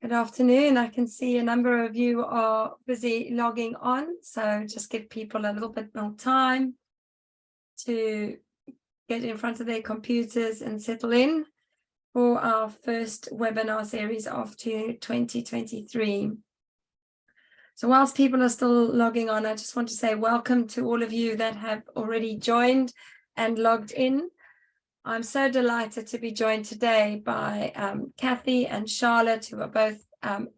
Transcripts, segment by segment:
Good afternoon. I can see a number of you are busy logging on, so just give people a little bit more time to get in front of their computers and settle in for our first webinar series of 2023. So whilst people are still logging on, I just want to say welcome to all of you that have already joined and logged in. I'm so delighted to be joined today by Kathy and Charlotte, who are both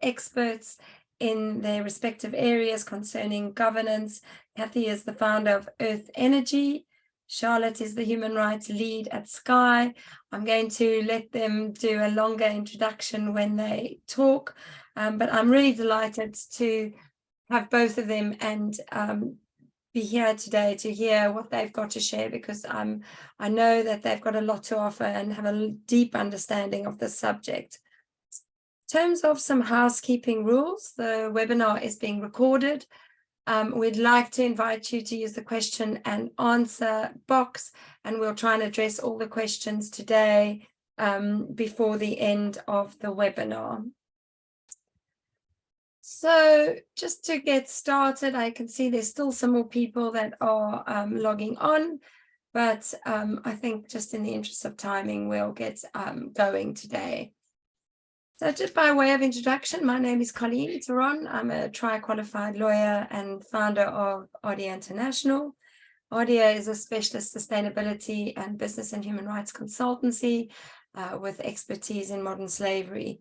experts in their respective areas concerning governance. Kathy is the founder of Earth Energy. Charlotte is the human rights lead at Sky. I'm going to let them do a longer introduction when they talk, but I'm really delighted to have both of them and be here today to hear what they've got to share, because I know that they've got a lot to offer and have a deep understanding of the subject. In terms of some housekeeping rules, the webinar is being recorded. We'd like to invite you to use the question and answer box, and we'll try and address all the questions today before the end of the webinar. So just to get started, I can see there's still some more people that are logging on, but I think just in the interest of timing, we'll get going today. So just by way of introduction, my name is Colleen Theron. I'm a tri-qualified lawyer and founder of ADIA International. ADIA is a specialist sustainability and business and human rights consultancy with expertise in modern slavery.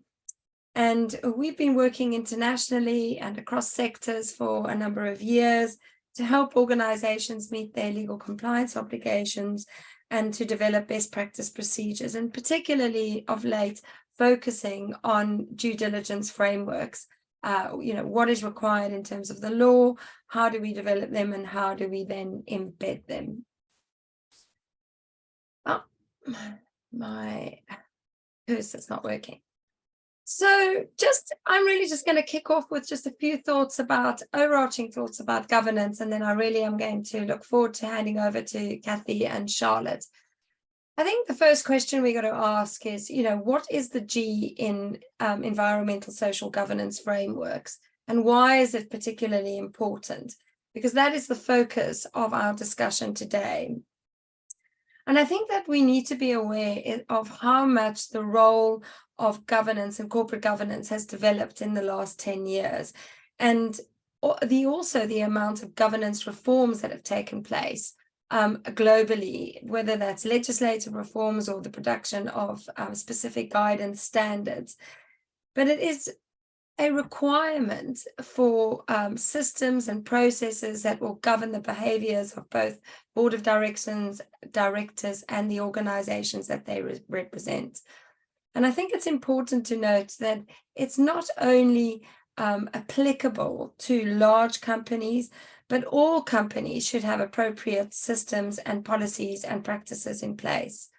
And we've been working internationally and across sectors for a number of years to help organizations meet their legal compliance obligations and to develop best practice procedures, and particularly of late, focusing on due diligence frameworks. What is required in terms of the law, how do we develop them, and how do we then embed them? Oh, my cursor's not working. So I'm really just going to kick off with just a few overarching thoughts about governance, and then I really am going to look forward to handing over to Kathy and Charlotte. I think the first question we got to ask is, what is the G in environmental social governance frameworks, and why is it particularly important? Because that is the focus of our discussion today. And I think that we need to be aware of how much the role of governance and corporate governance has developed in the last 10 years, and also the amount of governance reforms that have taken place globally, whether that's legislative reforms or the production of specific guidance standards. But it is a requirement for systems and processes that will govern the behaviors of both board of directors and the organizations that they represent. And I think it's important to note that it's not only applicable to large companies, but all companies should have appropriate systems and policies and practices in place.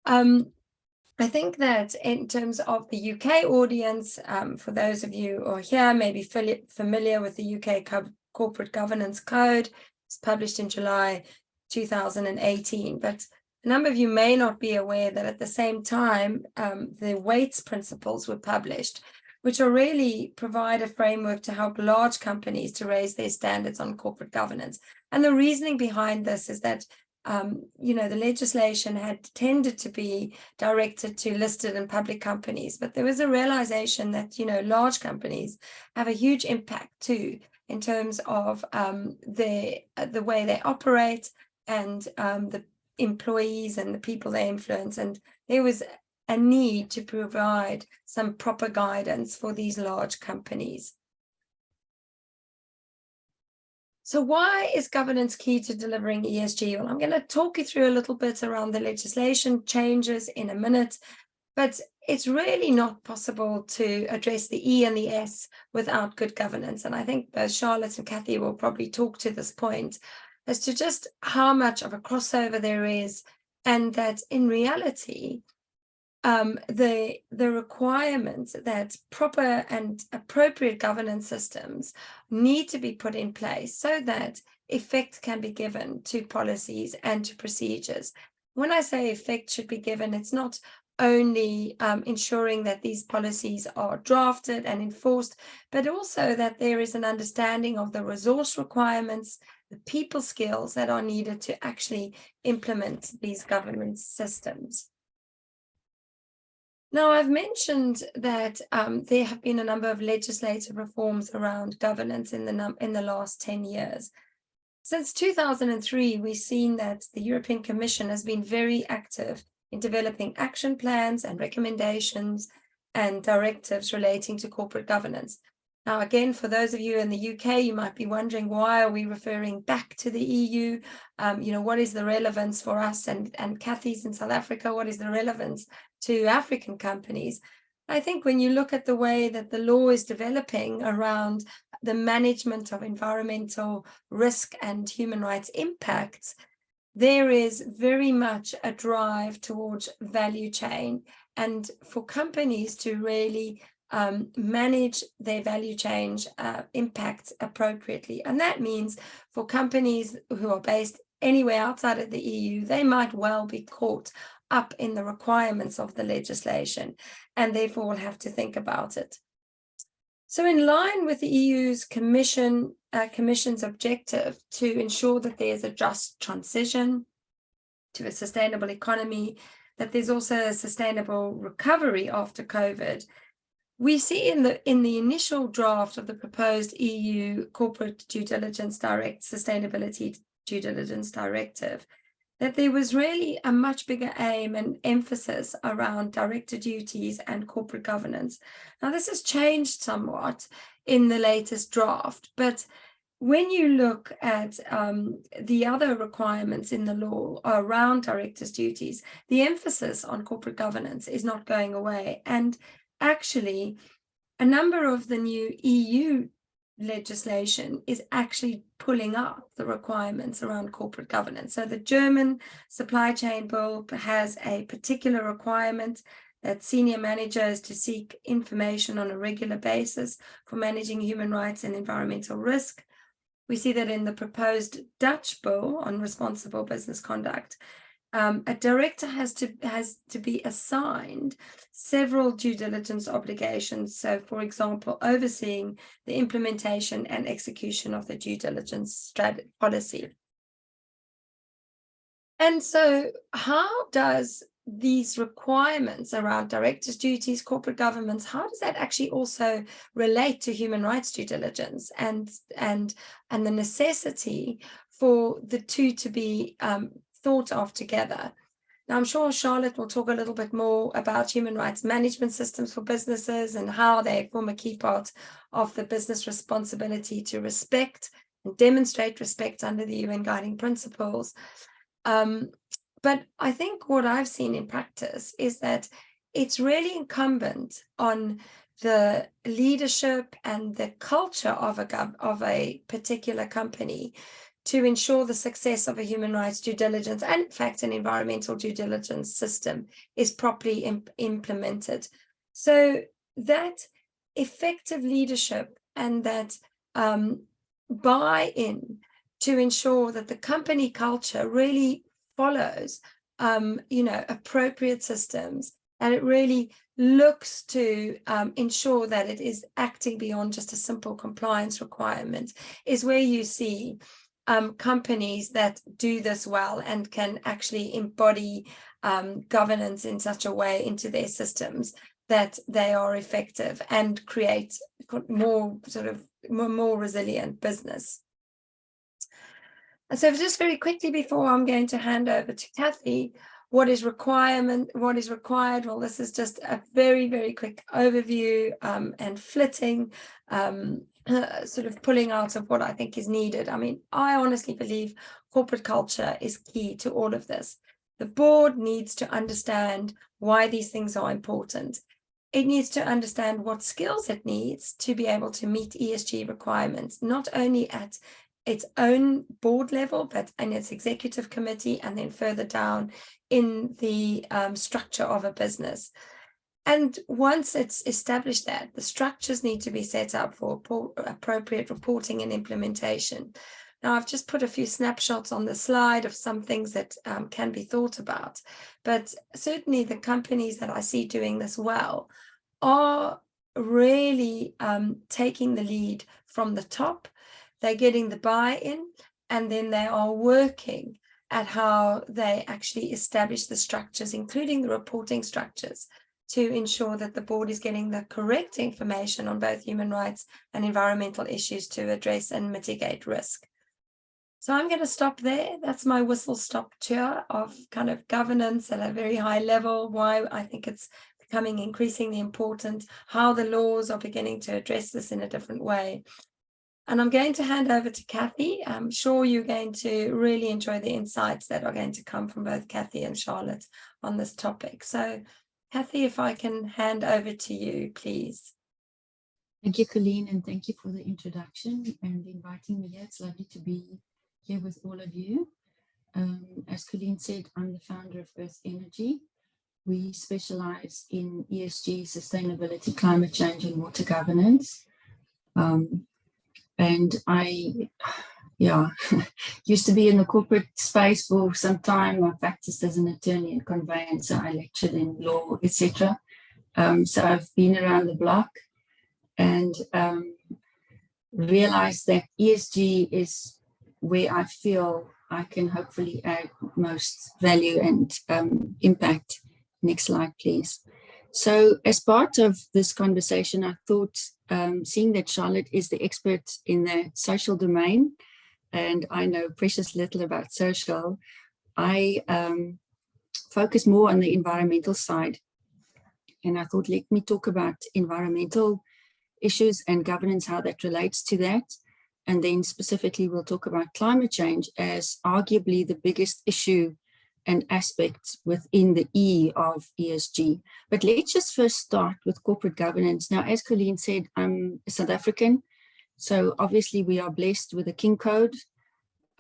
I think that in terms of the UK audience, for those of you who are here, maybe familiar with the UK Corporate Governance Code. It's published in July 2018, but a number of you may not be aware that at the same time, the weights principles were published, which will really provide a framework to help large companies to raise their standards on corporate governance. And the reasoning behind this is that the legislation had tended to be directed to listed and public companies, but there was a realization that, large companies have a huge impact too, in terms of the way they operate and the employees and the people they influence. And there was a need to provide some proper guidance for these large companies. So why is governance key to delivering ESG? Well, I'm going to talk you through a little bit around the legislation changes in a minute, but it's really not possible to address the E and the S without good governance. And I think both Charlotte and Kathy will probably talk to this point as to just how much of a crossover there is, and that in reality, the requirement that proper and appropriate governance systems need to be put in place so that effect can be given to policies and to procedures. When I say effect should be given, it's not only ensuring that these policies are drafted and enforced, but also that there is an understanding of the resource requirements, the people skills that are needed to actually implement these governance systems. Now, I've mentioned that there have been a number of legislative reforms around governance in the last 10 years. Since 2003, we've seen that the European Commission has been very active in developing action plans and recommendations and directives relating to corporate governance. Now, again, for those of you in the UK, you might be wondering, why are we referring back to the EU? What is the relevance for us? And Kathy's in South Africa, what is the relevance to African companies? I think when you look at the way that the law is developing around the management of environmental risk and human rights impacts, there is very much a drive towards value chain, and for companies to really manage their value chain impacts appropriately. And that means for companies who are based anywhere outside of the EU, they might well be caught up in the requirements of the legislation, and therefore will have to think about it. So in line with the EU's Commission's objective to ensure that there's a just transition to a sustainable economy, that there's also a sustainable recovery after COVID, we see in the initial draft of the proposed EU Corporate Due Diligence Sustainability Due Diligence Directive, that there was really a much bigger aim and emphasis around director duties and corporate governance. Now, this has changed somewhat in the latest draft, but when you look at the other requirements in the law around directors' duties, the emphasis on corporate governance is not going away. And actually, a number of the new EU legislation is actually pulling up the requirements around corporate governance. So the German supply chain bill has a particular requirement that senior managers to seek information on a regular basis for managing human rights and environmental risk. We see that in the proposed Dutch bill on responsible business conduct, a director has to be assigned several due diligence obligations. So, for example, overseeing the implementation and execution of the due diligence policy. And so how does these requirements around directors' duties, corporate governance, how does that actually also relate to human rights due diligence and the necessity for the two to be thought of together? Now, I'm sure Charlotte will talk a little bit more about human rights management systems for businesses and how they form a key part of the business responsibility to respect and demonstrate respect under the UN guiding principles. But I think what I've seen in practice is that it's really incumbent on the leadership and the culture of a particular company to ensure the success of a human rights due diligence and, in fact, an environmental due diligence system is properly implemented. So that effective leadership and that buy-in to ensure that the company culture really follows, appropriate systems, and it really looks to ensure that it is acting beyond just a simple compliance requirement, is where you see companies that do this well and can actually embody governance in such a way into their systems that they are effective and create more resilient business. And so just very quickly before I'm going to hand over to Kathy, what is required? Well, this is just a very, very quick overview and flitting, sort of pulling out of what I think is needed. I mean, I honestly believe corporate culture is key to all of this. The board needs to understand why these things are important. It needs to understand what skills it needs to be able to meet ESG requirements, not only at its own board level, but in its executive committee, and then further down in the structure of a business. And once it's established that, the structures need to be set up for appropriate reporting and implementation. Now, I've just put a few snapshots on the slide of some things that can be thought about, but certainly the companies that I see doing this well are really taking the lead from the top. They're getting the buy-in, and then they are working at how they actually establish the structures, including the reporting structures, to ensure that the board is getting the correct information on both human rights and environmental issues to address and mitigate risk. So I'm going to stop there. That's my whistle-stop tour of kind of governance at a very high level, why I think it's becoming increasingly important, how the laws are beginning to address this in a different way. And I'm going to hand over to Kathy. I'm sure you're going to really enjoy the insights that are going to come from both Kathy and Charlotte on this topic. So Kathy, if I can hand over to you, please. Thank you, Colleen, and thank you for the introduction and inviting me here. It's lovely to be here with all of you. As Colleen said, I'm the founder of Earth Energy. We specialize in ESG, sustainability, climate change, and water governance. And I, used to be in the corporate space for some time. I practiced as an attorney and conveyancer. I lectured in law, etc. So I've been around the block and realized that ESG is where I feel I can hopefully add most value and impact. Next slide, please. So as part of this conversation, I thought, seeing that Charlotte is the expert in the social domain, and I know precious little about social, I focus more on the environmental side. And I thought, let me talk about environmental issues and governance, how that relates to that. And then specifically, we'll talk about climate change as arguably the biggest issue and aspects within the E of ESG. But let's just first start with corporate governance. Now, as Colleen said, I'm South African. So obviously we are blessed with the King Code.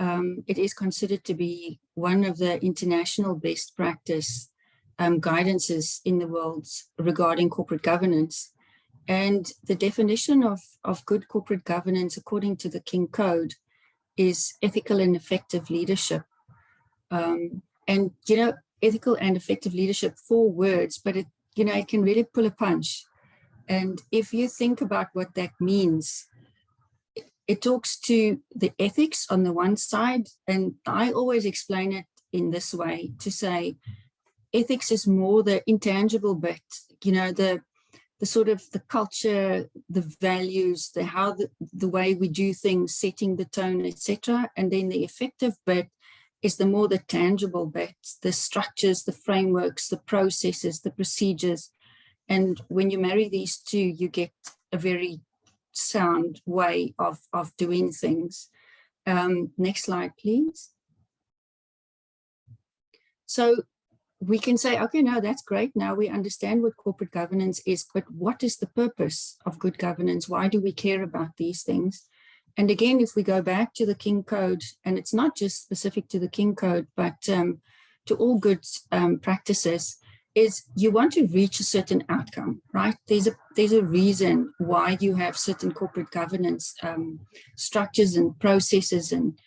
It is considered to be one of the international best practice guidances in the world regarding corporate governance. And the definition of good corporate governance, according to the King Code, is ethical and effective leadership. And, you know, ethical and effective leadership, 4 words, but it, you know, it can really pull a punch. And if you think about what that means, it talks to the ethics on the one side. And I always explain it in this way, to say ethics is more the intangible bit, you know, the sort of the culture, the values, the way we do things, setting the tone, etc. And then the effective bit is the more the tangible bit, the structures, the frameworks, the processes, the procedures. And when you marry these two, you get a very sound way of doing things. Next slide, please. So we can say, okay, no, that's great. Now we understand what corporate governance is, but what is the purpose of good governance? Why do we care about these things? And again, if we go back to the King Code, and it's not just specific to the King Code, but to all good practices, is you want to reach a certain outcome, right? There's a reason why you have certain corporate governance structures and processes and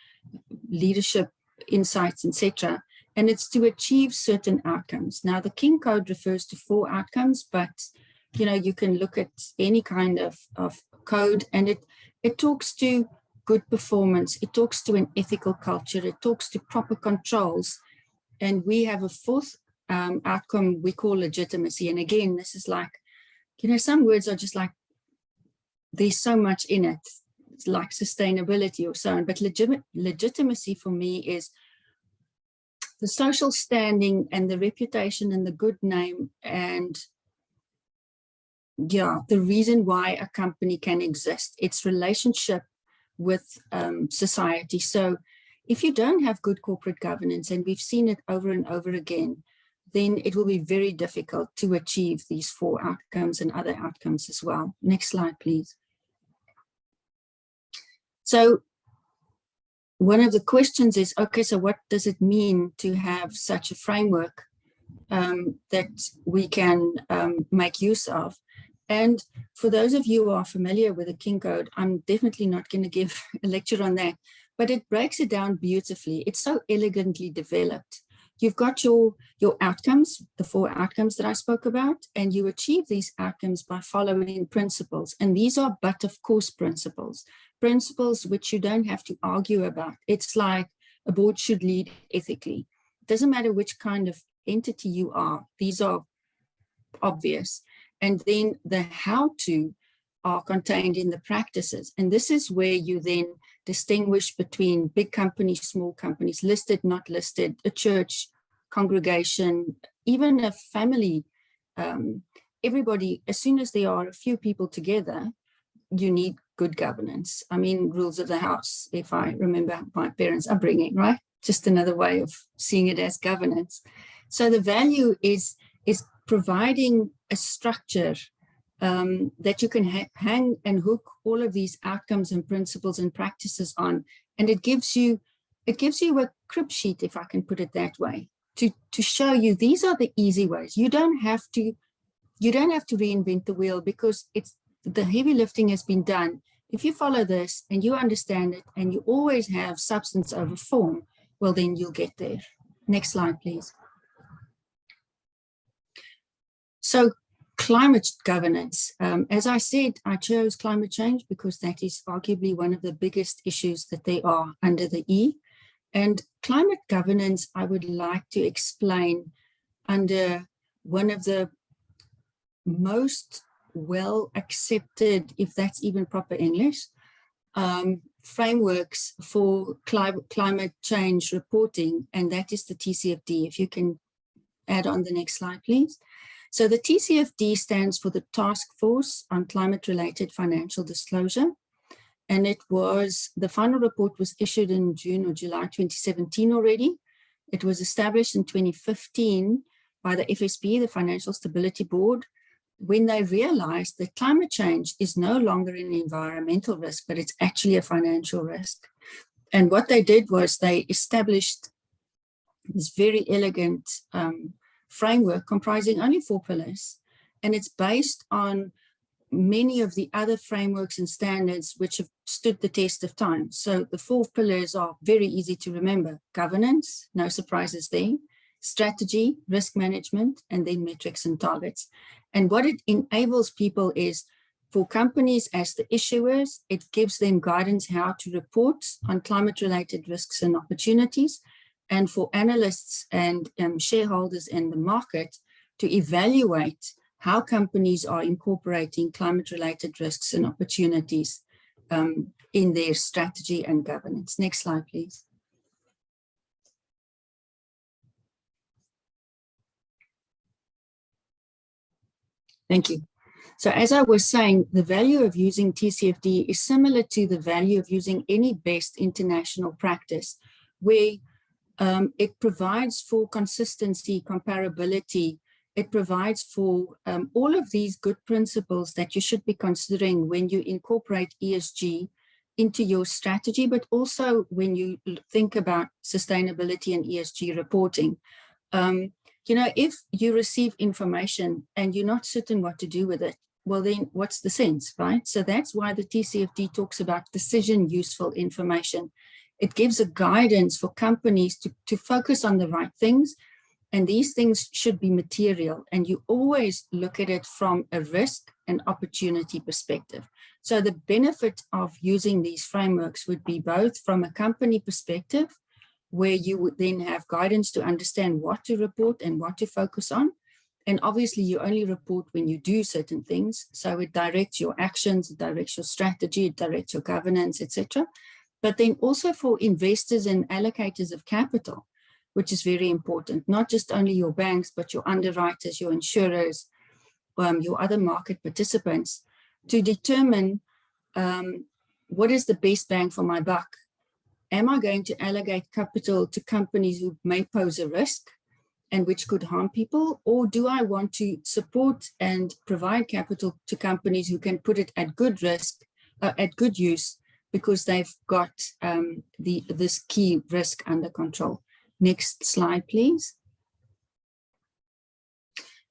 leadership insights, etc. And it's to achieve certain outcomes. Now, the King Code refers to 4 outcomes, but you know, you can look at any kind of code, and it talks to good performance, it talks to an ethical culture, it talks to proper controls. And we have a 4th outcome we call legitimacy. And again, this is like, you know, some words are just like, there's so much in it. It's like sustainability or so on. But legitimacy for me is the social standing and the reputation and the good name and the reason why a company can exist, its relationship with society. So if you don't have good corporate governance, and we've seen it over and over again, then it will be very difficult to achieve these 4 outcomes and other outcomes as well. Next slide, please. So one of the questions is, okay, so what does it mean to have such a framework that we can make use of? And for those of you who are familiar with the King Code, I'm definitely not going to give a lecture on that, but it breaks it down beautifully. It's so elegantly developed. You've got your outcomes, the 4 outcomes that I spoke about, and you achieve these outcomes by following principles. And these are but of course principles which you don't have to argue about. It's like a board should lead ethically. It doesn't matter which kind of entity you are. These are obvious. And then the how-to are contained in the practices. And this is where you then distinguish between big companies, small companies, listed, not listed, a church, congregation, even a family. Everybody, as soon as there are a few people together, you need good governance. I mean, rules of the house, if I remember my parents' upbringing, right? Just another way of seeing it as governance. So the value is providing a structure that you can hang and hook all of these outcomes and principles and practices on, and it gives you a crib sheet, if I can put it that way, to show you these are the easy ways. You don't have to reinvent the wheel, because the heavy lifting has been done. If you follow this and you understand it, and you always have substance over form, well, then you'll get there. Next slide, please. So climate governance, as I said, I chose climate change because that is arguably one of the biggest issues that there are under the E. And climate governance, I would like to explain under one of the most well accepted, if that's even proper English, frameworks for climate change reporting, and that is the TCFD. If you can add on the next slide, please. So the TCFD stands for the Task Force on Climate-Related Financial Disclosure, and the final report was issued in June or July 2017 already. It was established in 2015 by the FSB, the Financial Stability Board, when they realized that climate change is no longer an environmental risk, but it's actually a financial risk. And what they did was they established this very elegant framework comprising only 4 pillars, and it's based on many of the other frameworks and standards which have stood the test of time. So the 4 pillars are very easy to remember: governance, no surprises there; strategy, risk management, and then metrics and targets. And what it enables people is, for companies as the issuers, it gives them guidance how to report on climate-related risks and opportunities, and for analysts and shareholders in the market to evaluate how companies are incorporating climate-related risks and opportunities in their strategy and governance. Next slide, please. Thank you. So as I was saying, the value of using TCFD is similar to the value of using any best international practice, where it provides for consistency, comparability. It provides for all of these good principles that you should be considering when you incorporate ESG into your strategy, but also when you think about sustainability and ESG reporting. If you receive information and you're not certain what to do with it, well, then what's the sense, right? So that's why the TCFD talks about decision useful information. It gives a guidance for companies to focus on the right things, and these things should be material, and you always look at it from a risk and opportunity perspective. So the benefit of using these frameworks would be both from a company perspective, where you would then have guidance to understand what to report and what to focus on. And obviously you only report when you do certain things. So it directs your actions, it directs your strategy, it directs your governance, etc. But then also for investors and allocators of capital, which is very important, not just only your banks, but your underwriters, your insurers, your other market participants, to determine what is the best bang for my buck. Am I going to allocate capital to companies who may pose a risk and which could harm people? Or do I want to support and provide capital to companies who can put it at good risk, at good use, because they've got this key risk under control? Next slide, please.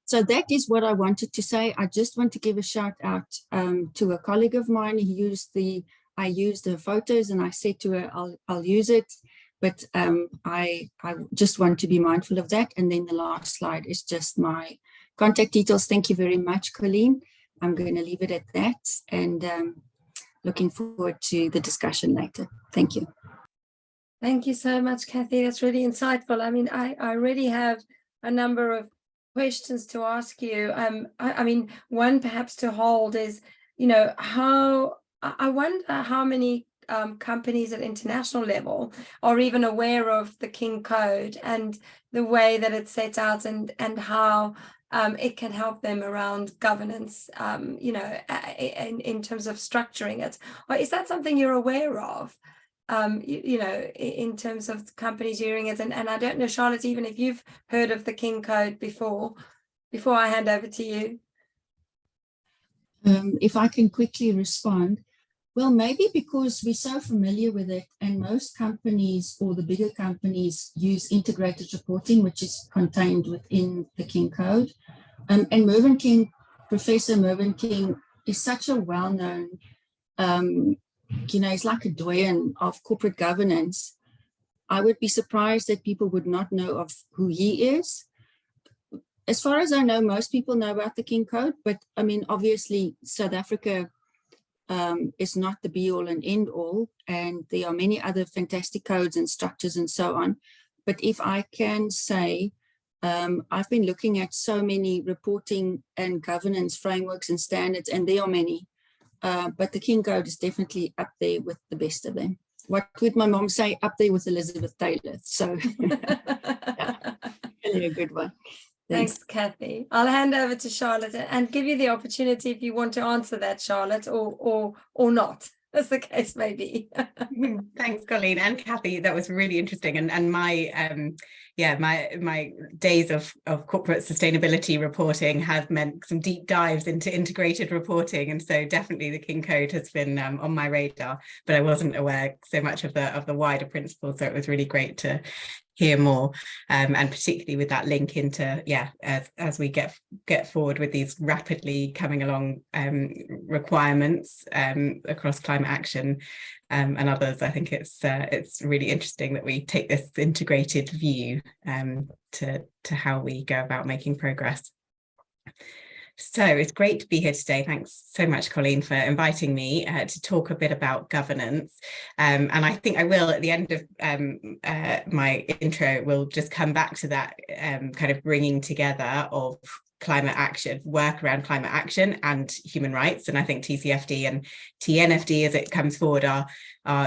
So that is what I wanted to say. I just want to give a shout out to a colleague of mine. He used the I used her photos and I said to her, I'll use it, but I just want to be mindful of that. And then the last slide is just my contact details. Thank you very much, Colleen. I'm going to leave it at that, and looking forward to the discussion later. Thank you. Thank you so much, Kathy. That's really insightful. I mean, I already have a number of questions to ask you. I mean, one perhaps to hold is, you know, I wonder how many companies at international level are even aware of the King Code and the way that it's set out, and how it can help them around governance, you know, in terms of structuring it. Or is that something you're aware of? You know, in terms of companies hearing it, and I don't know, Charlotte, even if you've heard of the King Code before I hand over to you. If I can quickly respond, well, maybe because we're so familiar with it, and most companies, or the bigger companies, use integrated reporting, which is contained within the King Code. And Mervyn King, Professor Mervyn King, is such a well-known, you know, he's like a doyen of corporate governance. I would be surprised that people would not know of who he is. As far as I know, most people know about the King Code, but I mean, obviously, South Africa is not the be all and end all, and there are many other fantastic codes and structures and so on. But if I can say, I've been looking at so many reporting and governance frameworks and standards, and there are many, but the King Code is definitely up there with the best of them. What would my mom say? Up there with Elizabeth Taylor. So yeah, really a good one. Thanks, Kathy. I'll hand over to Charlotte and give you the opportunity if you want to answer that, Charlotte, or not, as the case may be. Thanks, Colleen and Kathy. That was really interesting. And my my days of corporate sustainability reporting have meant some deep dives into integrated reporting, and so definitely the King Code has been on my radar, but I wasn't aware so much of the wider principles. So it was really great to hear more, and particularly with that link into as we get forward with these rapidly coming along requirements across climate action and others. I think it's really interesting that we take this integrated view to how we go about making progress. So it's great to be here today. Thanks so much, Colleen, for inviting me to talk a bit about governance. And I think I will, at the end of my intro, we'll just come back to that kind of bringing together of climate action, work around climate action and human rights. And I think TCFD and TNFD, as it comes forward, are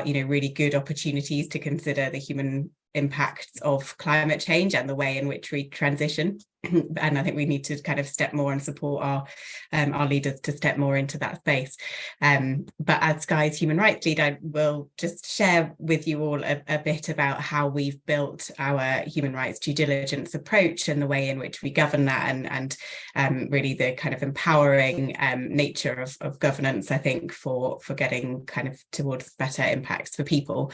really good opportunities to consider the human impacts of climate change and the way in which we transition. And I think we need to kind of step more and support our leaders to step more into that space. But as Sky's human rights lead, I will just share with you all a bit about how we've built our human rights due diligence approach and the way in which we govern that, and really the kind of empowering nature of governance, I think, for getting kind of towards better impacts for people.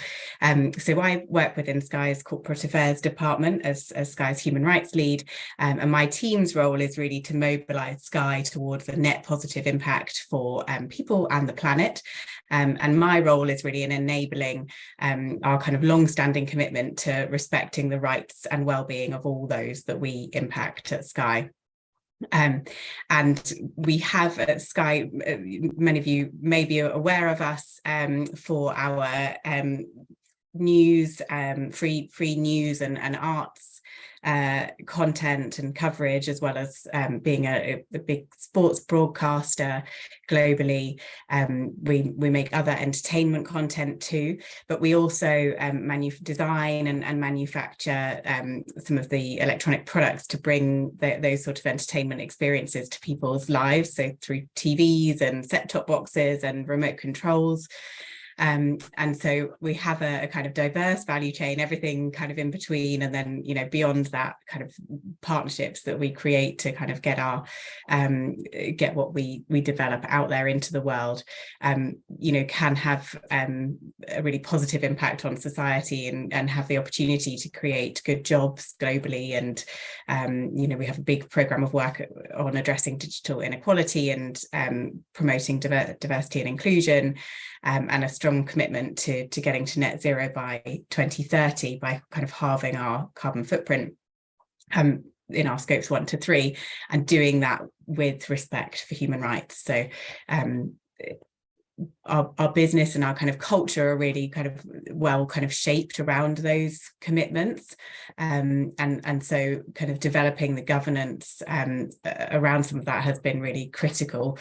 So I work within Sky's corporate affairs department as Sky's human rights lead. And my team's role is really to mobilise Sky towards a net positive impact for people and the planet. And my role is really in enabling our kind of long-standing commitment to respecting the rights and well-being of all those that we impact at Sky. And we have at Sky, many of you may be aware of us for our news, free news and arts content and coverage, as well as being a big sports broadcaster globally. We make other entertainment content too, but we also design and manufacture some of the electronic products to bring those sort of entertainment experiences to people's lives, so through TVs and set-top boxes and remote controls. And so we have a kind of diverse value chain, everything kind of in between, and then beyond that, kind of partnerships that we create to kind of get our get what we develop out there into the world, can have a really positive impact on society and have the opportunity to create good jobs globally. And we have a big program of work on addressing digital inequality and promoting diversity and inclusion, and a strong commitment to getting to net zero by 2030 by kind of halving our carbon footprint in our scopes 1 to 3, and doing that with respect for human rights. So our business and our kind of culture are really kind of well kind of shaped around those commitments, and so kind of developing the governance around some of that has been really critical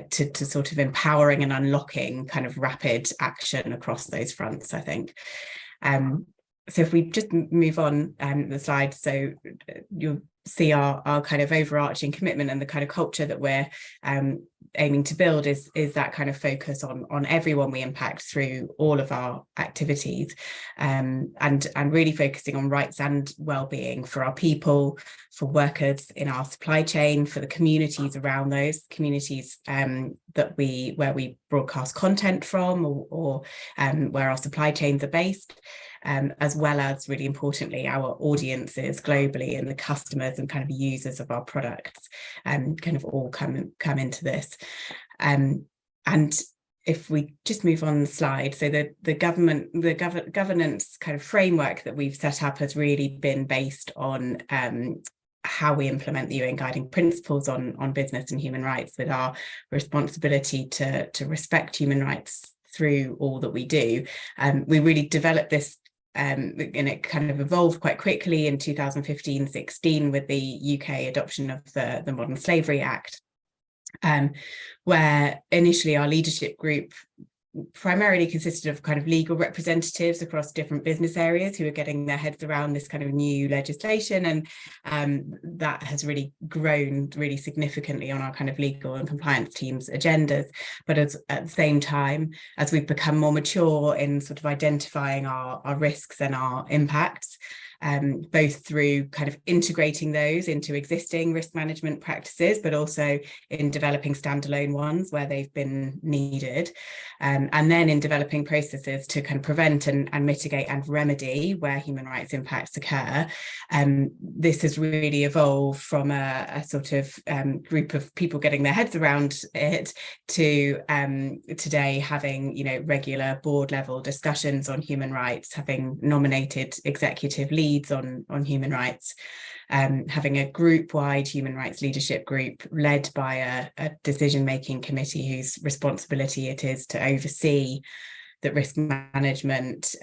to sort of empowering and unlocking kind of rapid action across those fronts, I think. So if we just move on the slide, so you'll see our kind of overarching commitment and the kind of culture that we're aiming to build is that kind of focus on everyone we impact through all of our activities, and really focusing on rights and well-being for our people, for workers in our supply chain, for the communities around those communities where we broadcast content from, or where our supply chains are based. As well as, really importantly, our audiences globally and the customers and kind of users of our products, kind of all come into this. And if we just move on the slide, so the governance kind of framework that we've set up has really been based on how we implement the UN guiding principles on business and human rights, that our responsibility to respect human rights through all that we do. We really developed this, and it kind of evolved quite quickly in 2015-16 with the UK adoption of the Modern Slavery Act, where initially our leadership group primarily consisted of kind of legal representatives across different business areas who are getting their heads around this kind of new legislation, and that has really grown really significantly on our kind of legal and compliance teams' agendas. But at the same time, as we've become more mature in sort of identifying our risks and our impacts, both through kind of integrating those into existing risk management practices, but also in developing standalone ones where they've been needed, and then in developing processes to kind of prevent and mitigate and remedy where human rights impacts occur. This has really evolved from a sort of group of people getting their heads around it to today having, regular board level discussions on human rights, having nominated executive leads on human rights, having a group-wide human rights leadership group led by a decision-making committee whose responsibility it is to oversee that risk management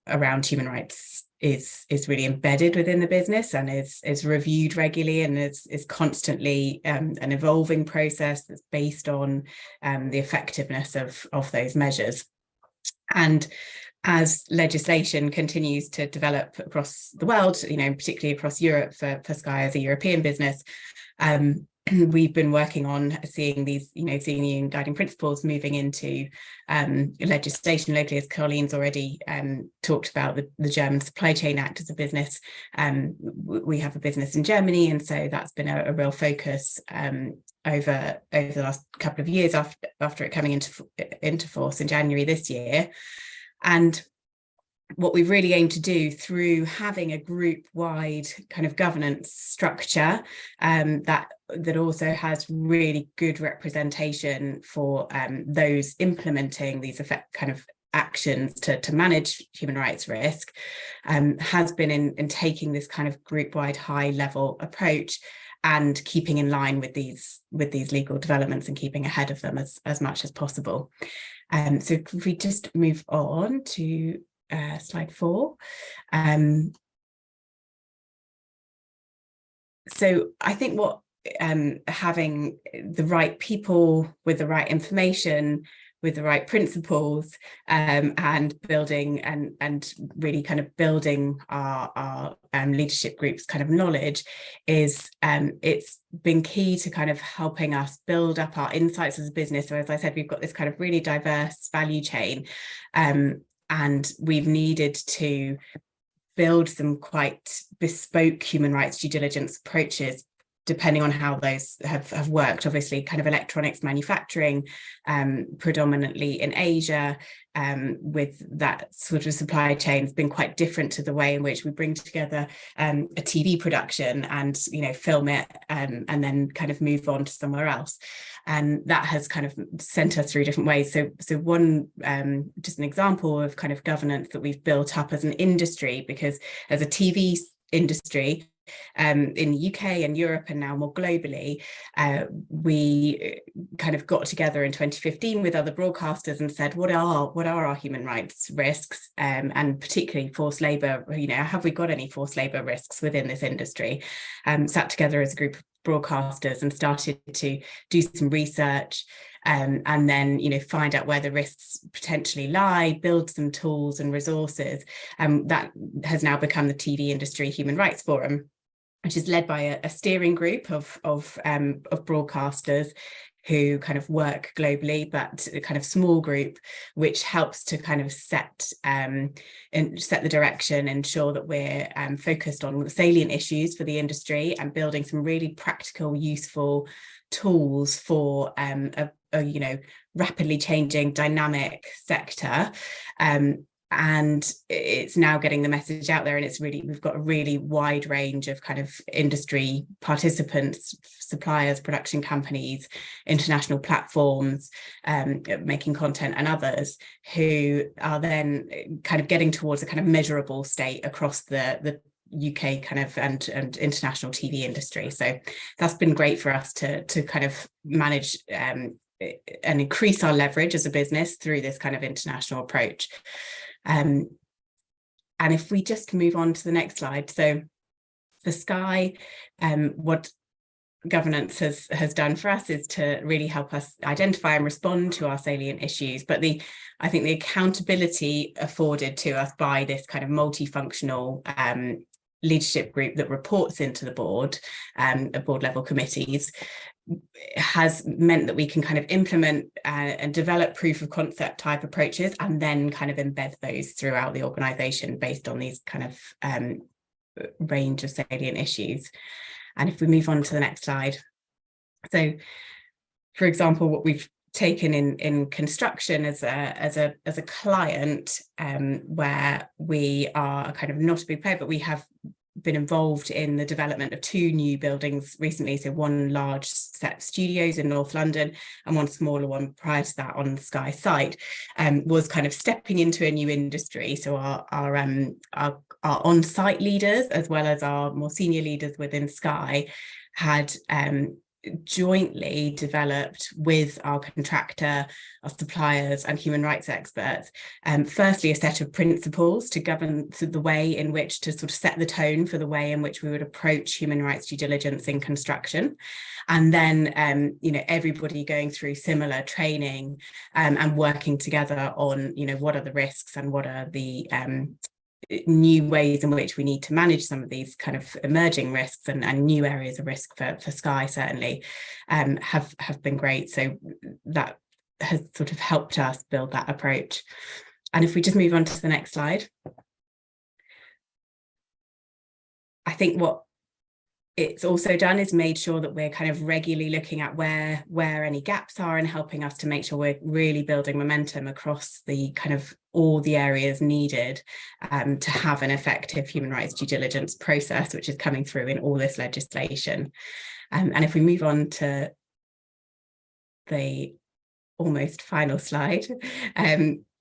around human rights is really embedded within the business and is reviewed regularly, and is constantly an evolving process that's based on the effectiveness of those measures. And as legislation continues to develop across the world, particularly across Europe for Sky as a European business, we've been working on seeing these, seeing the UN guiding principles moving into legislation locally, as Colleen's already talked about the German Supply Chain Act as a business. We have a business in Germany, and so that's been a real focus over the last couple of years after it coming into force in January this year. And what we really aim to do through having a group-wide kind of governance structure that also has really good representation for those implementing these kind of actions to manage human rights risk, has been in taking this kind of group-wide high-level approach and keeping in line with these legal developments and keeping ahead of them as much as possible. So if we just move on to slide 4. So I think what having the right people with the right information, with the right principles, and building and really kind of building our leadership groups kind of knowledge is it's been key to kind of helping us build up our insights as a business. So as I said, we've got this kind of really diverse value chain, and we've needed to build some quite bespoke human rights due diligence approaches depending on how those have worked. Obviously, kind of electronics manufacturing, predominantly in Asia, with that sort of supply chain has been quite different to the way in which we bring together a TV production and, film it and then kind of move on to somewhere else. And that has kind of sent us through different ways. So one, just an example of kind of governance that we've built up as an industry, because as a TV industry, in the UK and Europe and now more globally, we kind of got together in 2015 with other broadcasters and said, what are our human rights risks, and particularly forced labour? Have we got any forced labour risks within this industry? Sat together as a group of broadcasters and started to do some research, and then find out where the risks potentially lie, build some tools and resources. That has now become the TV Industry Human Rights Forum, which is led by a steering group of broadcasters who kind of work globally, but a kind of small group which helps to kind of set the direction, ensure that we're focused on the salient issues for the industry and building some really practical, useful tools for a rapidly changing, dynamic sector. And it's now getting the message out there, and we've got a really wide range of kind of industry participants, suppliers, production companies, international platforms, making content, and others who are then kind of getting towards a kind of measurable state across the UK kind of and international TV industry. So that's been great for us to kind of manage and increase our leverage as a business through this kind of international approach. And if we just move on to the next slide, so for Sky, what governance has done for us is to really help us identify and respond to our salient issues. But I think the accountability afforded to us by this kind of multifunctional leadership group that reports into the board, board level committees, has meant that we can kind of implement and develop proof of concept type approaches and then kind of embed those throughout the organization based on these kind of range of salient issues. And if we move on to the next slide. So, for example, what we've taken in construction as a client, where we are kind of not a big player, but we have been involved in the development of 2 new buildings recently. So one large set of studios in North London and one smaller one prior to that on the Sky site, was kind of stepping into a new industry. So our on-site leaders, as well as our more senior leaders within Sky, had jointly developed with our contractor, our suppliers and human rights experts, firstly a set of principles to govern the way in which to sort of set the tone for the way in which we would approach human rights due diligence in construction, and then everybody going through similar training and working together on what are the risks and what are the new ways in which we need to manage some of these kind of emerging risks and new areas of risk for Sky certainly have been great. So that has sort of helped us build that approach. And if we just move on to the next slide, I think what it's also done is made sure that we're kind of regularly looking at where any gaps are and helping us to make sure we're really building momentum across the kind of all the areas needed to have an effective human rights due diligence process, which is coming through in all this legislation. And if we move on to the almost final slide,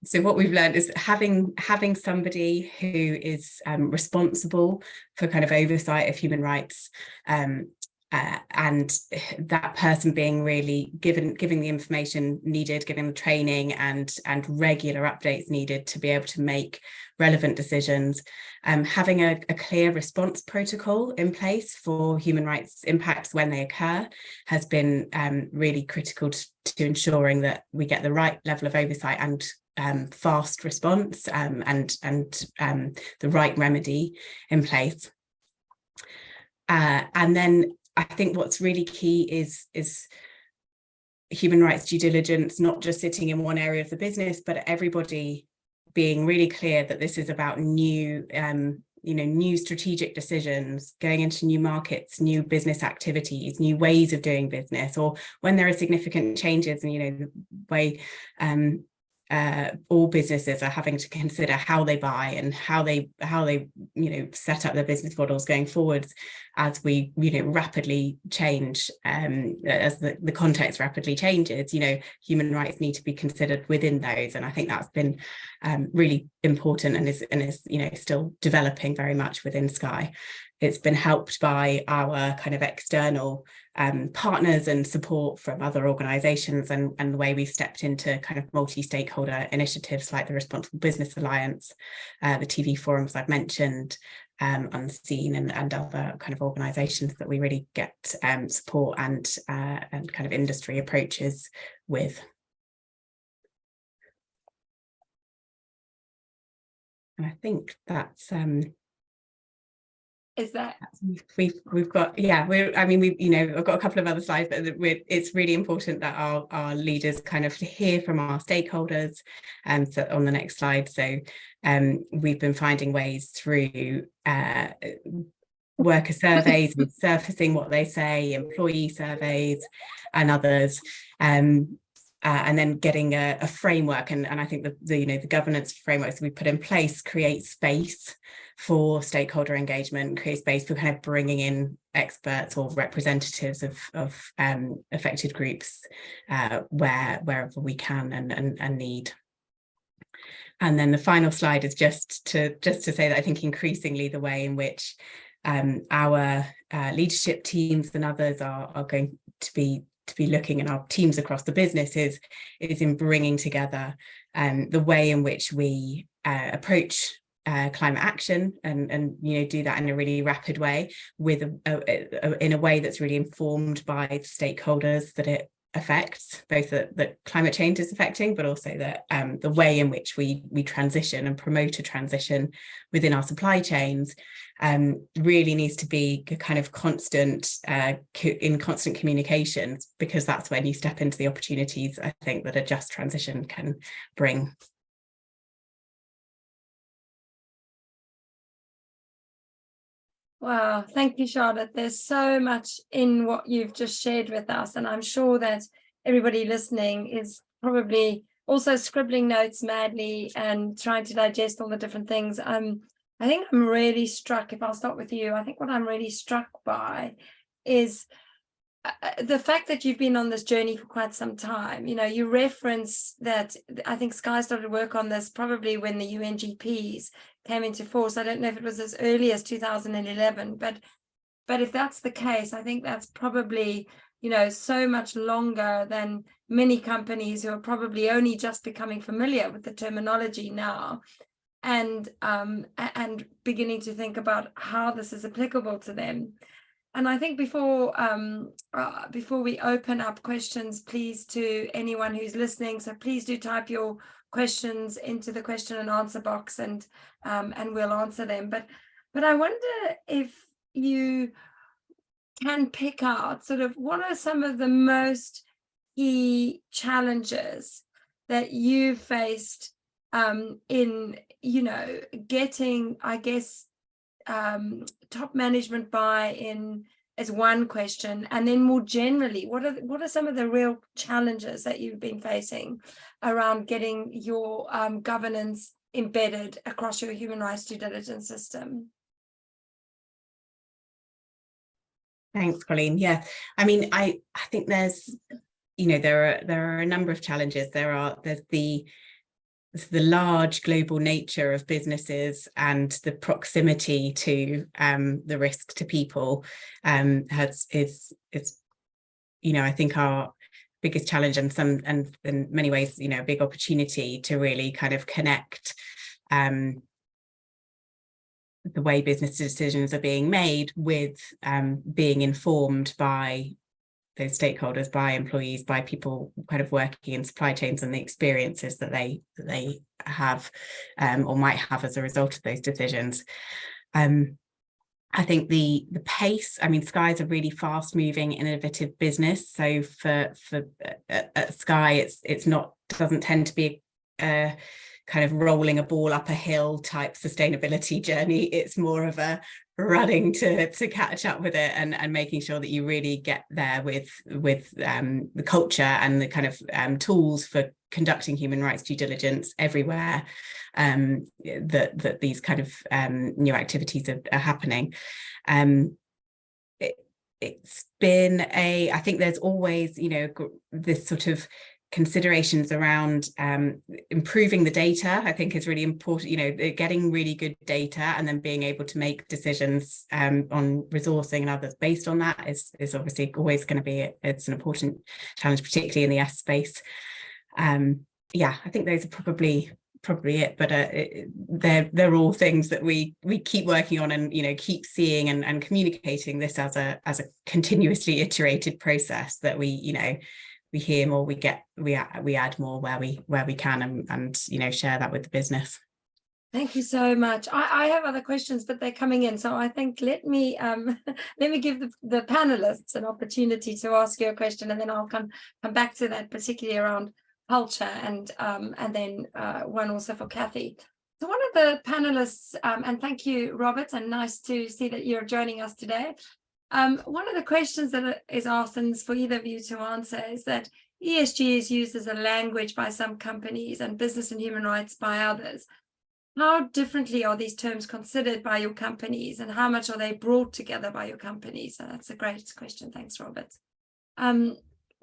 so what we've learned is having somebody who is responsible for kind of oversight of human rights, and that person being really giving the information needed, giving the training and regular updates needed to be able to make relevant decisions, having a clear response protocol in place for human rights impacts when they occur has been really critical to ensuring that we get the right level of oversight and fast response and the right remedy in place. And then I think what's really key is human rights due diligence, not just sitting in one area of the business, but everybody being really clear that this is about new new strategic decisions, going into new markets, new business activities, new ways of doing business, or when there are significant changes in, the way all businesses are having to consider how they buy and how they set up their business models going forwards as we rapidly change, as the context rapidly changes. Human rights need to be considered within those, and I think that's been really important and is still developing very much within Sky. It's been helped by our kind of external partners and support from other organisations, and the way we've stepped into kind of multi-stakeholder initiatives like the Responsible Business Alliance, the TV forums I've mentioned, Unseen, and other kind of organisations that we really get support and kind of industry approaches with. And I think that's is that we've got I've got a couple of other slides, but it's really important that our leaders kind of hear from our stakeholders. So on the next slide, so we've been finding ways through worker surveys and surfacing what they say, employee surveys and others, and then getting a framework, and I think the governance frameworks we put in place create space for stakeholder engagement, create space for kind of bringing in experts or representatives of affected groups wherever we can and need. And then the final slide is just to say that I think increasingly the way in which our leadership teams and others are going to be looking, and our teams across the business is in bringing together the way in which we approach climate action and do that in a really rapid way, with in a way that's really informed by the stakeholders that it affects, both that climate change is affecting, but also that the way in which we transition and promote a transition within our supply chains really needs to be kind of constant communications, because that's when you step into the opportunities, I think, that a just transition can bring. Wow, thank you, Charlotte. There's so much in what you've just shared with us, and I'm sure that everybody listening is probably also scribbling notes madly and trying to digest all the different things. I think I'm really struck, if I'll start with you, I think what I'm really struck by is the fact that you've been on this journey for quite some time. You reference that I think Sky started work on this probably when the UNGPs came into force. I don't know if it was as early as 2011, but if that's the case, I think that's probably so much longer than many companies who are probably only just becoming familiar with the terminology now, and beginning to think about how this is applicable to them. And I think before we open up questions, please, to anyone who's listening, so please do type your questions into the question and answer box, and we'll answer them. But I wonder if you can pick out sort of what are some of the most key challenges that you faced in getting, I guess, top management buy-in as one question, and then more generally, what are some of the real challenges that you've been facing around getting your governance embedded across your human rights due diligence system? Thanks, Colleen. Yeah, I mean, I think there's there are a number of challenges. There's the large global nature of businesses and the proximity to the risk to people is I think our biggest challenge, and in many ways a big opportunity to really kind of connect the way business decisions are being made with being informed by those stakeholders, by employees, by people kind of working in supply chains, and the experiences that they have or might have as a result of those decisions. I think the pace, I mean, Sky is a really fast moving, innovative business. So for at Sky, it's not, doesn't tend to be kind of rolling a ball up a hill type sustainability journey. It's more of a running to catch up with it, and making sure that you really get there with the culture and the kind of tools for conducting human rights due diligence everywhere that these kind of new activities are happening. It's been I think there's always, you know, this sort of considerations around improving the data, I think is really important, you know, getting really good data and then being able to make decisions on resourcing and others based on that is obviously always going to be, it's an important challenge, particularly in the S space. Yeah, I think those are probably it, but they're all things that we keep working on, and, you know, keep seeing and communicating this as a continuously iterated process that we, you know, we hear more, we add more where we can, and you know, share that with the business. Thank you so much. I have other questions, but they're coming in, so I think let me give the panelists an opportunity to ask you a question, and then I'll come back to that, particularly around culture, and then one also for Kathy. So one of the panelists, and thank you, Robert, and nice to see that you're joining us today. One of the questions that is asked, and for either of you to answer, is that ESG is used as a language by some companies and business and human rights by others. How differently are these terms considered by your companies, and how much are they brought together by your companies? So that's a great question. Thanks, Robert.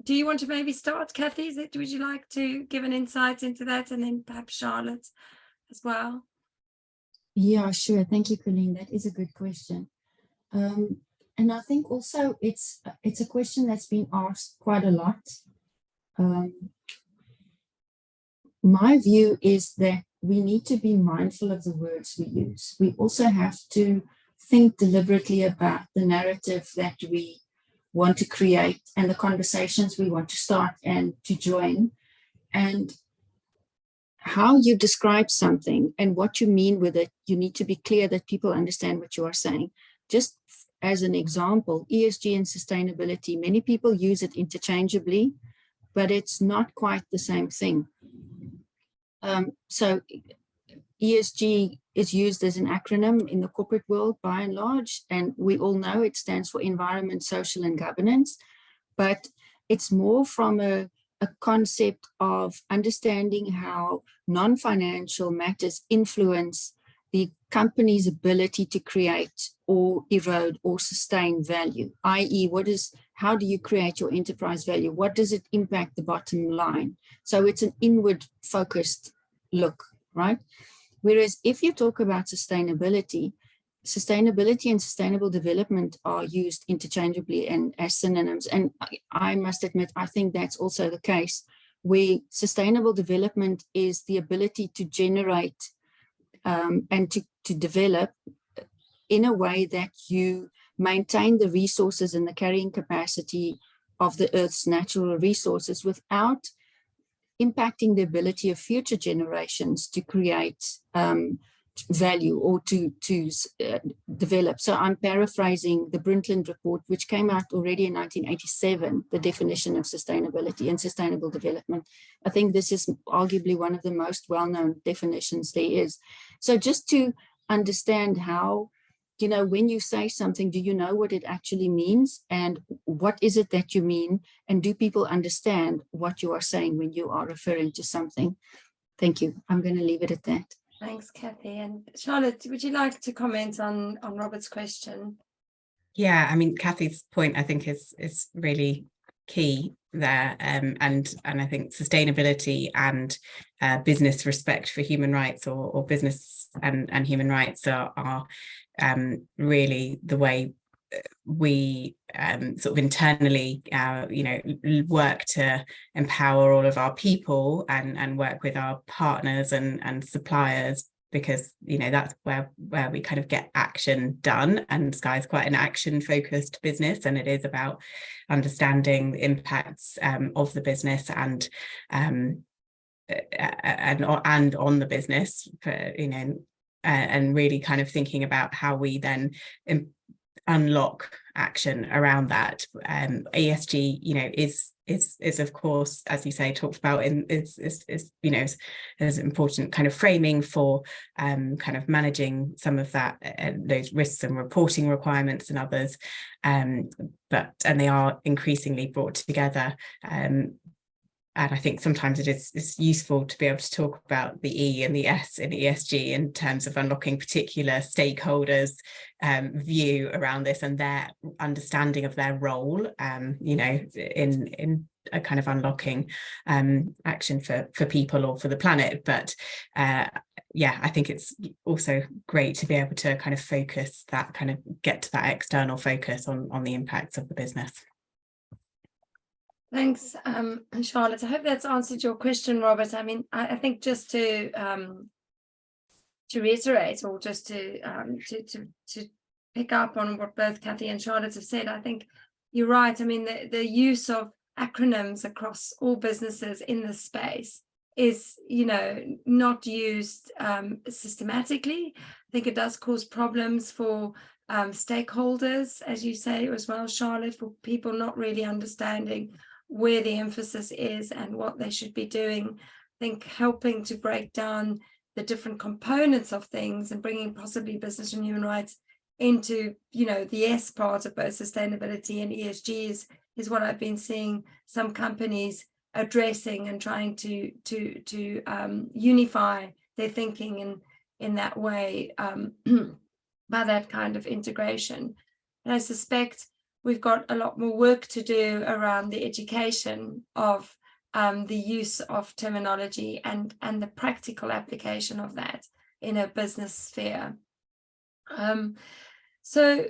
Do you want to maybe start, Kathy? Would you like to give an insight into that, and then perhaps Charlotte as well? Yeah, sure. Thank you, Colleen. That is a good question. And I think also it's a question that's been asked quite a lot. My view is that we need to be mindful of the words we use. We also have to think deliberately about the narrative that we want to create and the conversations we want to start and to join, and how you describe something and what you mean with it. You need to be clear that people understand what you are saying. Just as an example, ESG and sustainability, many people use it interchangeably, but it's not quite the same thing. So ESG is used as an acronym in the corporate world by and large, and we all know it stands for environment, social, and governance, but it's more from a concept of understanding how non-financial matters influence the company's ability to create or erode or sustain value, i.e. how do you create your enterprise value? What does it impact the bottom line? So it's an inward focused look, right? Whereas if you talk about sustainability and sustainable development are used interchangeably and as synonyms. And I must admit, I think that's also the case, where sustainable development is the ability to generate and to develop in a way that you maintain the resources and the carrying capacity of the Earth's natural resources without impacting the ability of future generations to create value or to develop. So I'm paraphrasing the Brundtland report, which came out already in 1987, the definition of sustainability and sustainable development. I think this is arguably one of the most well-known definitions there is. So just to understand how, you know, when you say something, do you know what it actually means, and what is it that you mean, and do people understand what you are saying when you are referring to something? Thank you. I'm going to leave it at that. Thanks, Kathy. And Charlotte, would you like to comment on Robert's question? Yeah, I mean, Kathy's point, I think, is really key there, and I think sustainability and business respect for human rights, or business and human rights are really the way we sort of internally work to empower all of our people and work with our partners and suppliers, because, you know, that's where we kind of get action done. And Sky is quite an action focused business, and it is about understanding the impacts of the business and on the business, for, you know, and really kind of thinking about how we then unlock action around that. ESG, is of course, as you say, talked about is as important kind of framing for kind of managing some of that, those risks and reporting requirements and others, and they are increasingly brought together. And I think sometimes it's useful to be able to talk about the E and the S in ESG in terms of unlocking particular stakeholders' view around this and their understanding of their role, in a kind of unlocking action for people or for the planet. But I think it's also great to be able to kind of focus that, kind of get to that external focus on the impacts of the business. Thanks, Charlotte. I hope that's answered your question, Robert. I mean, I think just to reiterate, or just to pick up on what both Kathy and Charlotte have said, I think you're right. I mean, the use of acronyms across all businesses in this space is, not used systematically. I think it does cause problems for stakeholders, as you say as well, Charlotte, for people not really understanding where the emphasis is and what they should be doing. I think helping to break down the different components of things and bringing possibly business and human rights into, the S part of both sustainability and ESG is what I've been seeing some companies addressing and trying to unify their thinking in that way, by that kind of integration. And I suspect we've got a lot more work to do around the education of the use of terminology and the practical application of that in a business sphere. So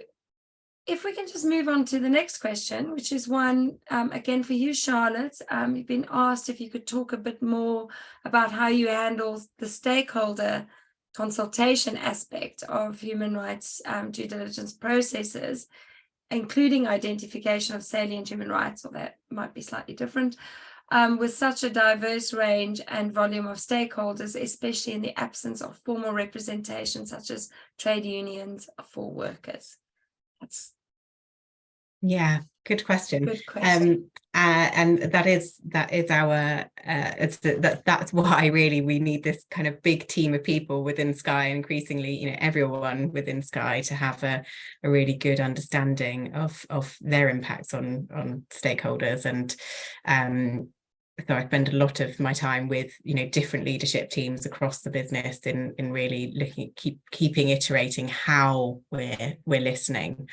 if we can just move on to the next question, which is one, again, for you, Charlotte. You've been asked if you could talk a bit more about how you handle the stakeholder consultation aspect of human rights due diligence processes, including identification of salient human rights, or that might be slightly different, with such a diverse range and volume of stakeholders, especially in the absence of formal representation such as trade unions for workers. Good question. Good question. And that is our that's why really we need this kind of big team of people within Sky, and increasingly everyone within Sky to have a really good understanding of their impacts on stakeholders. And so I spend a lot of my time with different leadership teams across the business in really looking, keeping iterating how we're listening,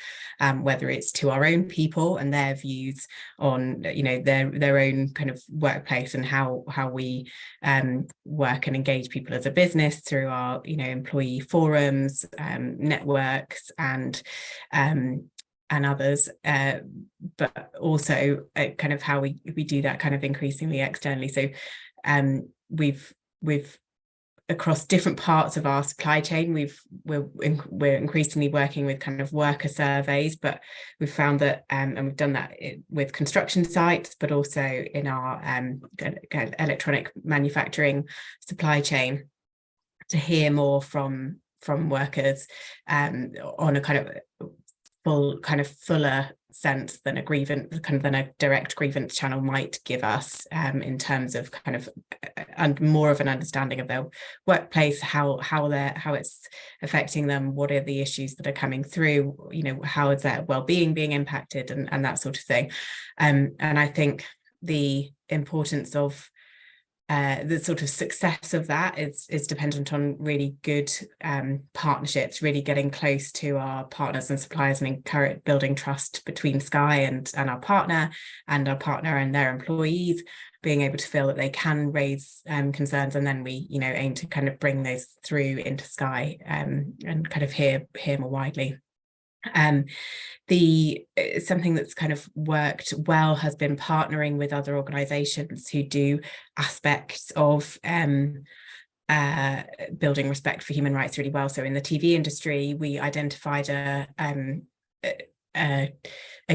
whether it's to our own people and their views on their own kind of workplace, and how we work and engage people as a business through our employee forums, networks, and others, but also kind of how we do that kind of increasingly externally. So we've across different parts of our supply chain, we're increasingly working with kind of worker surveys, but we've found that and we've done that with construction sites, but also in our kind of electronic manufacturing supply chain, to hear more from workers on a kind of fuller sense than a direct grievance channel might give us, in terms of kind of more of an understanding of their workplace, how it's affecting them, what are the issues that are coming through, how is their well-being being impacted, and that sort of thing. And I think the importance of the sort of success of that is dependent on really good partnerships, really getting close to our partners and suppliers, and building trust between Sky and our partner and their employees, being able to feel that they can raise concerns, and then we aim to kind of bring those through into Sky and kind of hear more widely. Something that's kind of worked well has been partnering with other organizations who do aspects of building respect for human rights really well. So in the TV industry, we identified a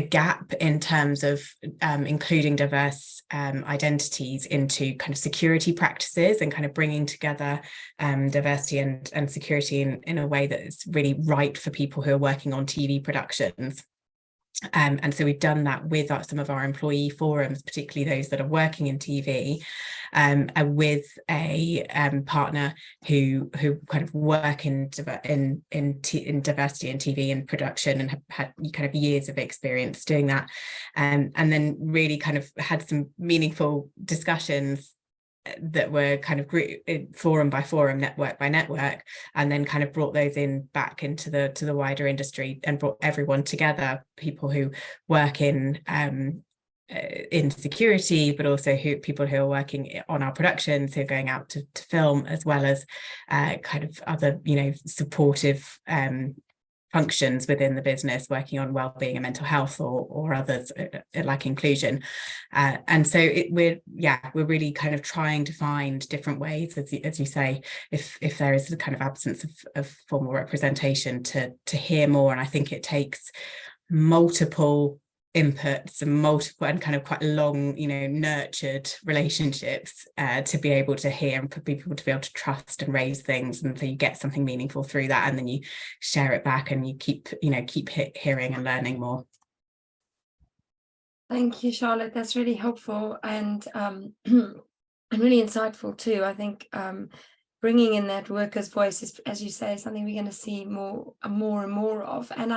gap in terms of including diverse identities into kind of security practices and kind of bringing together diversity and security in a way that is really right for people who are working on TV productions. And so we've done that with some of our employee forums, particularly those that are working in TV, and with a partner who kind of work in diversity in TV and production and have had kind of years of experience doing that, and then really kind of had some meaningful discussions that were kind of forum by forum, network by network, and then kind of brought those back into the wider industry and brought everyone together, people who work in security, but also people who are working on our productions, who are going out to film, as well as kind of other, supportive functions within the business, working on well-being and mental health or others like inclusion, and so we're really kind of trying to find different ways, as you say, if there is a kind of absence of formal representation, to hear more. And I think it takes multiple inputs and kind of quite long, nurtured relationships to be able to hear and for people to be able to trust and raise things, and so you get something meaningful through that, and then you share it back and you keep hearing and learning more. Thank you, Charlotte. That's really helpful and really insightful too. I think bringing in that workers' voice is, as you say, something we're going to see more and more of. And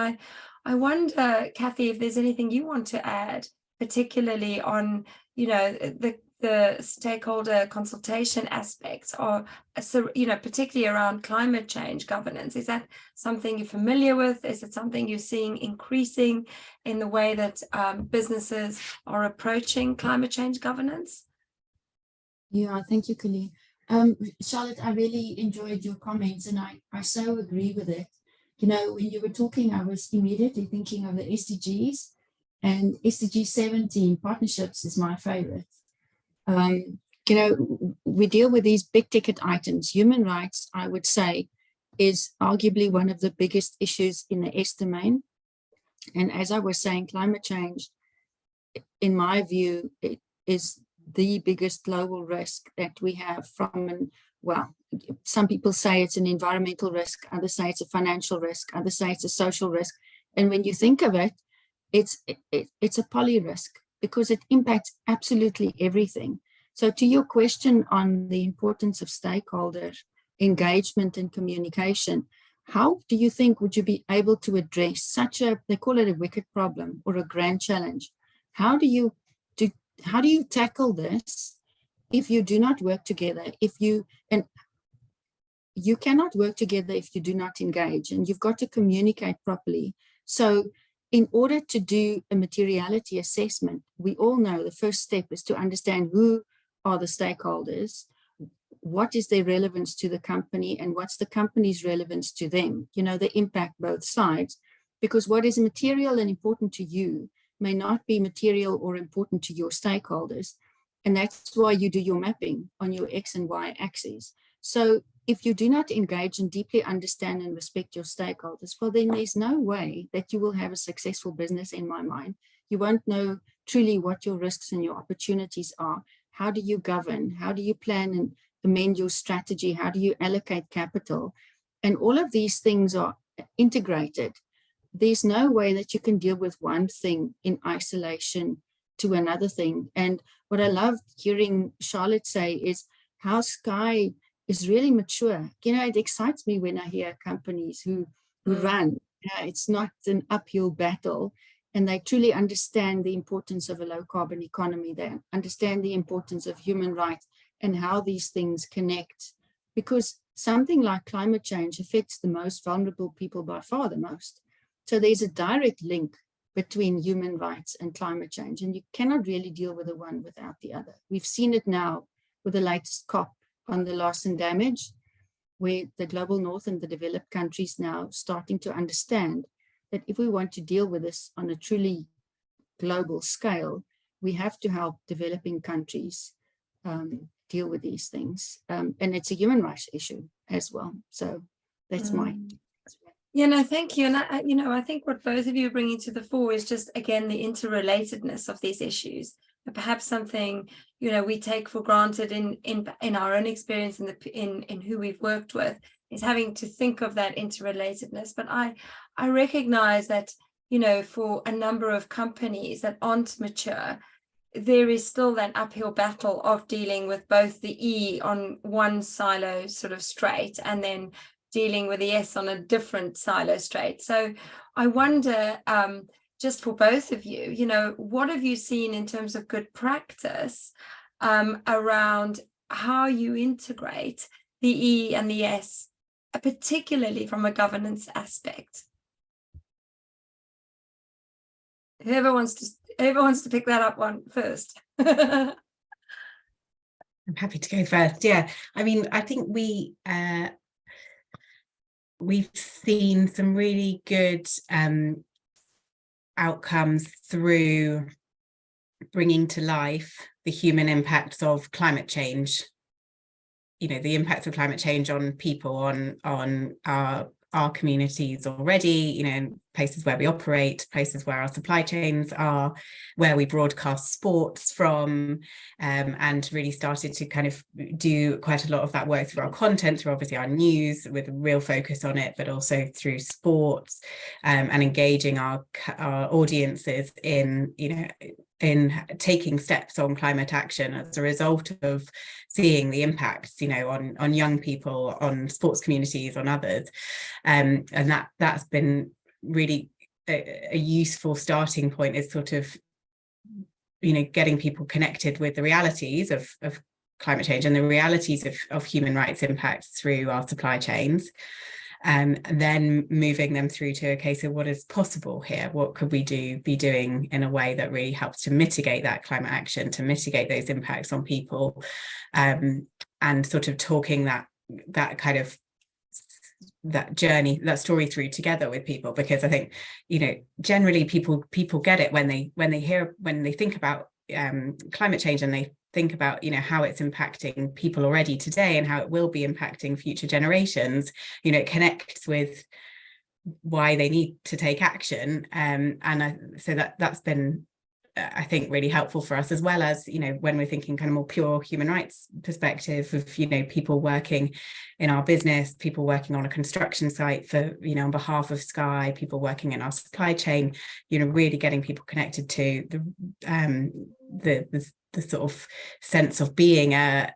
I wonder, Kathy, if there's anything you want to add, particularly on, the stakeholder consultation aspects, or, particularly around climate change governance. Is that something you're familiar with? Is it something you're seeing increasing in the way that businesses are approaching climate change governance? Yeah, thank you, Colleen. Charlotte, I really enjoyed your comments, and I so agree with it. When you were talking, I was immediately thinking of the SDGs, and SDG 17, partnerships, is my favorite. We deal with these big ticket items. Human rights, I would say, is arguably one of the biggest issues in the S domain. And as I was saying, climate change, in my view, it is the biggest global risk that we have some people say it's an environmental risk, others say it's a financial risk, others say it's a social risk. And when you think of it, it's a poly risk, because it impacts absolutely everything. So to your question on the importance of stakeholder engagement and communication, how do you think would you be able to address they call it a wicked problem or a grand challenge? How do you tackle this if you do not work together? You cannot work together if you do not engage, and you've got to communicate properly. So in order to do a materiality assessment, we all know the first step is to understand who are the stakeholders, what is their relevance to the company, and what's the company's relevance to them, they impact both sides, because what is material and important to you may not be material or important to your stakeholders. And that's why you do your mapping on your X and Y axes. So if you do not engage and deeply understand and respect your stakeholders, well, then there's no way that you will have a successful business, in my mind. You won't know truly what your risks and your opportunities are. How do you govern? How do you plan and amend your strategy? How do you allocate capital? And all of these things are integrated. There's no way that you can deal with one thing in isolation to another thing. And what I love hearing Charlotte say is how Sky is really mature. It excites me when I hear companies who run. It's not an uphill battle, and they truly understand the importance of a low carbon economy. They understand the importance of human rights and how these things connect, because something like climate change affects the most vulnerable people by far the most. So there's a direct link between human rights and climate change, and you cannot really deal with the one without the other. We've seen it now with the latest COP on the loss and damage, where the global north and the developed countries now starting to understand that if we want to deal with this on a truly global scale, we have to help developing countries deal with these things. And it's a human rights issue as well. So that's my. Yeah, no, thank you. And I think what both of you are bringing to the fore is just, again, the interrelatedness of these issues. And perhaps something, we take for granted in our own experience in who we've worked with, is having to think of that interrelatedness. But I recognize that, for a number of companies that aren't mature, there is still that uphill battle of dealing with both the E on one silo sort of straight, and then dealing with the S on a different silo straight. So I wonder, just for both of you, what have you seen in terms of good practice around how you integrate the E and the S, particularly from a governance aspect? Whoever wants to pick that up one first. I'm happy to go first. Yeah, I mean, I think we've seen some really good outcomes through bringing to life the human impacts of climate change. The impacts of climate change on people, on our communities already, in places where we operate, places where our supply chains are, where we broadcast sports from, and really started to kind of do quite a lot of that work through our content, through obviously our news with a real focus on it, but also through sports, and engaging our audiences in taking steps on climate action as a result of seeing the impacts, on young people, on sports communities, on others. And that's been really a useful starting point, is sort of, getting people connected with the realities of climate change and the realities of human rights impacts through our supply chains. And then moving them through to, okay, so what is possible here? What could we be doing in a way that really helps to mitigate that climate action, to mitigate those impacts on people, and sort of talking that kind of that journey, that story through together with people, because I think, generally people get it when they think about climate change, and they think about how it's impacting people already today and how it will be impacting future generations. It connects with why they need to take action, so that's been, I think, really helpful for us, as well as when we're thinking kind of more pure human rights perspective of people working in our business, people working on a construction site for on behalf of Sky, people working in our supply chain, really getting people connected to the sort of sense of being a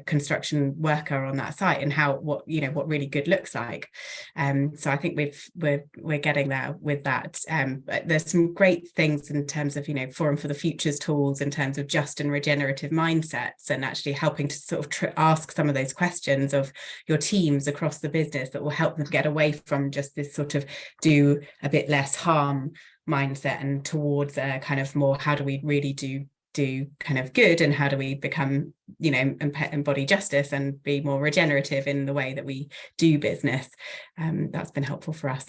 construction worker on that site, and what really good looks like. So I think we're getting there with that. But there's some great things in terms of Forum for the Futures tools, in terms of just and regenerative mindsets, and actually helping to sort of ask some of those questions of your teams across the business that will help them get away from just this sort of do a bit less harm mindset, and towards a kind of more, how do we really do kind of good, and how do we become embody justice and be more regenerative in the way that we do business. That's been helpful for us.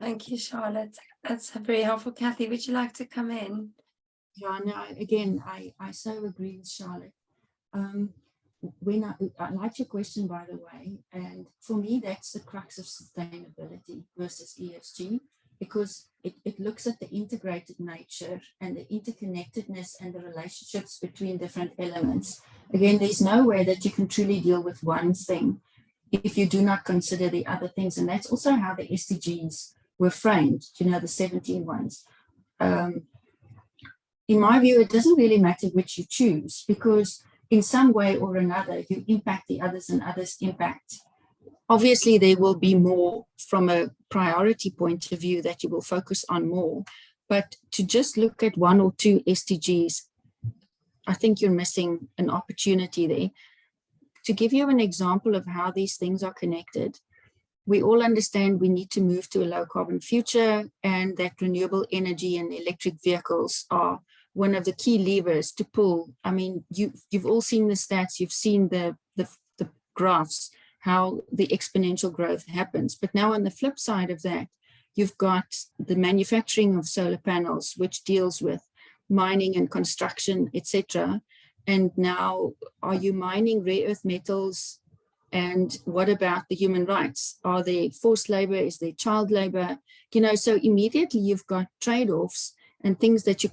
Thank you, Charlotte. That's very helpful. Kathy, would you like to come in? Yeah, no, again, I so agree with Charlotte. When I like your question, by the way, and for me that's the crux of sustainability versus ESG, because it looks at the integrated nature and the interconnectedness and the relationships between different elements. Again, there's no way that you can truly deal with one thing if you do not consider the other things. And that's also how the SDGs were framed, the 17 ones. In my view, it doesn't really matter which you choose, because in some way or another, you impact the others and others impact. Obviously, there will be more from a priority point of view that you will focus on more. But to just look at one or two SDGs, I think you're missing an opportunity there. To give you an example of how these things are connected, we all understand we need to move to a low carbon future, and that renewable energy and electric vehicles are one of the key levers to pull. I mean, you've all seen the stats, you've seen the graphs, how the exponential growth happens. But now on the flip side of that, you've got the manufacturing of solar panels, which deals with mining and construction, etc. And now, are you mining rare earth metals And what about the human rights? Are there forced labor? Is there child labor? You know, so immediately you've got trade-offs and things that you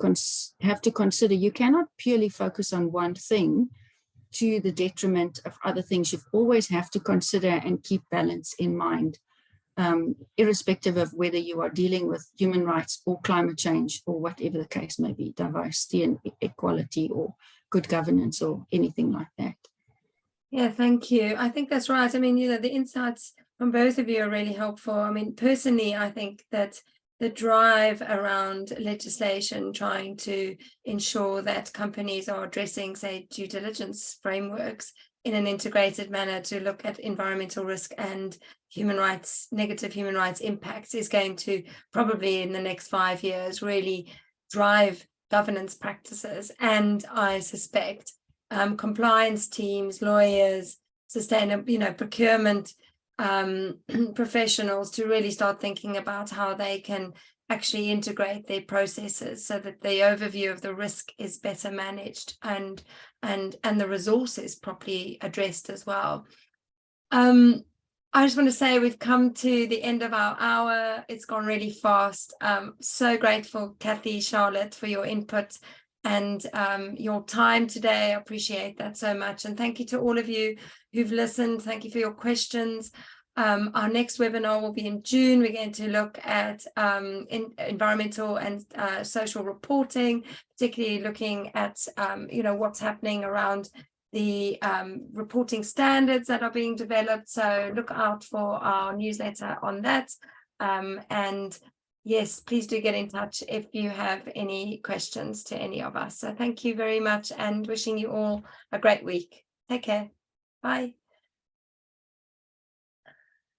have to consider. You cannot purely focus on one thing to the detriment of other things. You always have to consider and keep balance in mind, irrespective of whether you are dealing with human rights or climate change or whatever the case may be, diversity and equality or good governance or anything like that. Yeah, thank you. I think that's right. I mean, you know, the insights from both of you are really helpful. I mean, personally, I think that the drive around legislation trying to ensure that companies are addressing, say, due diligence frameworks in an integrated manner to look at environmental risk and human rights, negative human rights impacts is going to probably in the next 5 years really drive governance practices. And I suspect compliance teams, lawyers, sustainable, you know, procurement professionals to really start thinking about how they can actually integrate their processes so that the overview of the risk is better managed and the resources properly addressed as well. I just want to say we've come to the end of our hour. It's gone really fast. So grateful, Kathy, Charlotte, for your input and your time today. I appreciate that so much. And thank you to all of you who've listened. Thank you for your questions. Our next webinar will be in June. We're going to look at environmental and social reporting, particularly looking at you know, what's happening around the reporting standards that are being developed. So look out for our newsletter on that. And yes, please do get in touch if you have any questions to any of us. So thank you very much and wishing you all a great week. Take care. Bye.